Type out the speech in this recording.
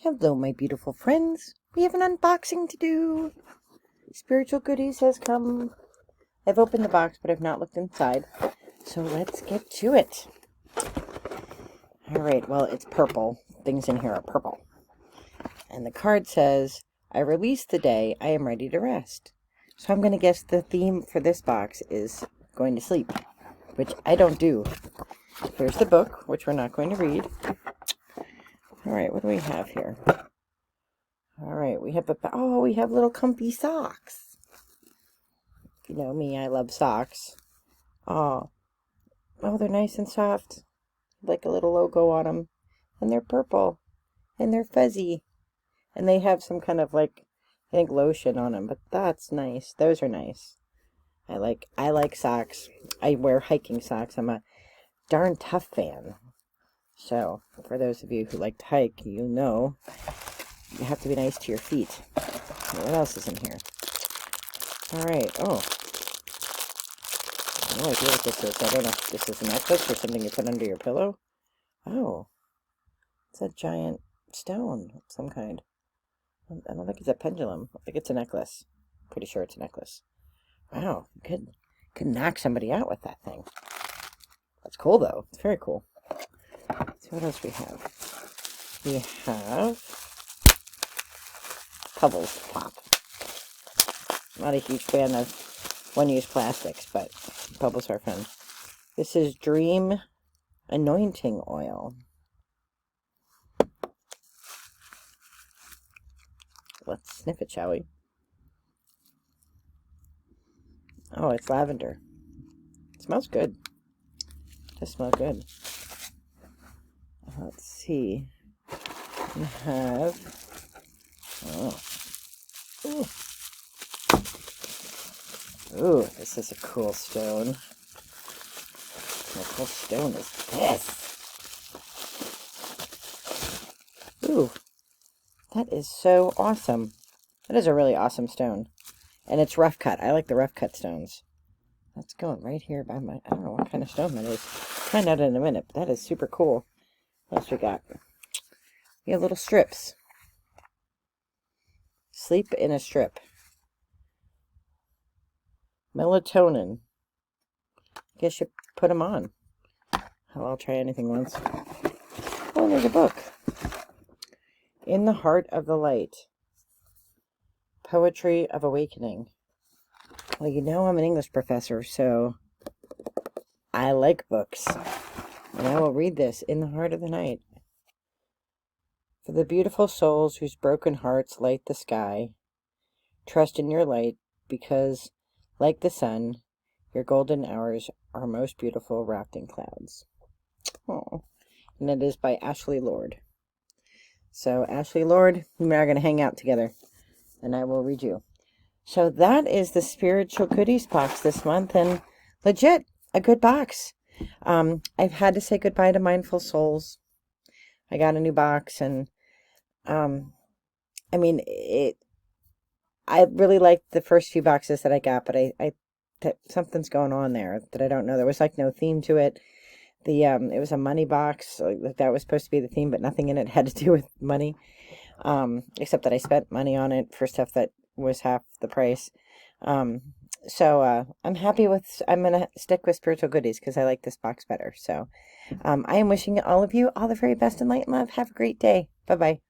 Hello, my beautiful friends. We have an unboxing to do. Spiritual Goodies has come. I've opened the box, but I've not looked inside. So let's get to it. All right, well, it's purple. Things in here are purple. And the card says, I release the day I am ready to rest. So I'm going to guess the theme for this box is going to sleep, which I don't do. Here's the book, which we're not going to read. All right, what do we have here? All right, we have we have little comfy socks. If you know me, I love socks. Oh, they're nice and soft, like a little logo on them, and they're purple, and they're fuzzy, and they have some kind of I think lotion on them. But that's nice. Those are nice. I like socks. I wear hiking socks. I'm a darn tough fan. So for those of you who like to hike, you know. You have to be nice to your feet. What else is in here? All right. Oh. I have no idea what this is. I don't know if this is a necklace or something you put under your pillow. Oh. It's a giant stone of some kind. I don't think it's a pendulum. I think it's a necklace. Pretty sure it's a necklace. Wow. You could knock somebody out with that thing. That's cool, though. It's very cool. Let's see what else we have. We have Pebbles Pop. Not a huge fan of one-use plastics, but bubbles are fun. This is Dream Anointing Oil. Let's sniff it, shall we? Oh, it's lavender. It smells good. It does smell good. Let's see. We have... Oh. Ooh. Ooh, this is a cool stone. What cool stone is this? Ooh, that is so awesome. That is a really awesome stone. And it's rough cut. I like the rough cut stones. That's going right here by my... I don't know what kind of stone that is. Find out in a minute, but that is super cool. What else we got? We have little strips. Sleep in a strip. Melatonin. Guess you put them on. I'll try anything once. Oh, there's a book. In the Heart of the Light. Poetry of Awakening. Well, you know I'm an English professor, so I like books. And I will read this. In the Heart of the Night. For the beautiful souls whose broken hearts light the sky, trust in your light, because, like the sun, your golden hours are most beautiful wrapped in clouds. Oh, and it is by Ashley Lord. So, Ashley Lord, you and I are going to hang out together, and I will read you. So that is the Spiritual Goodies box this month, and legit, a good box. I've had to say goodbye to Mindful Souls. I got a new box, and I mean, I really liked the first few boxes that I got, but something's going on there that I don't know. There was no theme to it. It was a money box. That was supposed to be the theme, but nothing in it had to do with money. Except that I spent money on it for stuff that was half the price. So I'm happy with, I'm going to stick with Spiritual Goodies because I like this box better. So I am wishing all of you all the very best in light and love. Have a great day. Bye-bye.